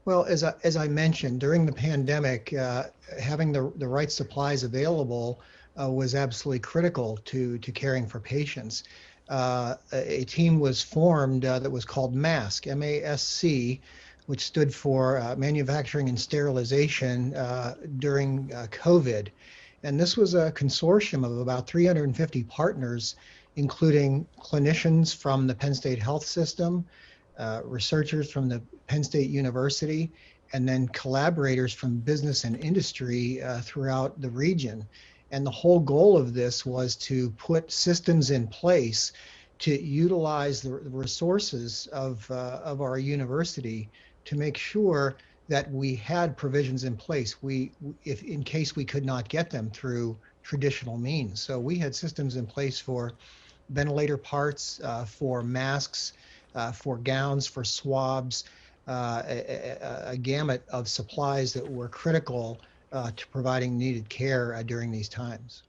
Well, as I mentioned, during the pandemic, having the right supplies available was absolutely critical to caring for patients. A team was formed that was called MASC, M-A-S-C, which stood for Manufacturing and Sterilization during COVID. And this was a consortium of about 350 partners, including clinicians from the Penn State Health system, researchers from the Penn State University, and then collaborators from business and industry throughout the region. And the whole goal of this was to put systems in place to utilize the resources of our university to make sure that we had provisions in place if in case we could not get them through traditional means. So we had systems in place for ventilator parts, for masks, for gowns, for swabs, a gamut of supplies that were critical to providing needed care during these times.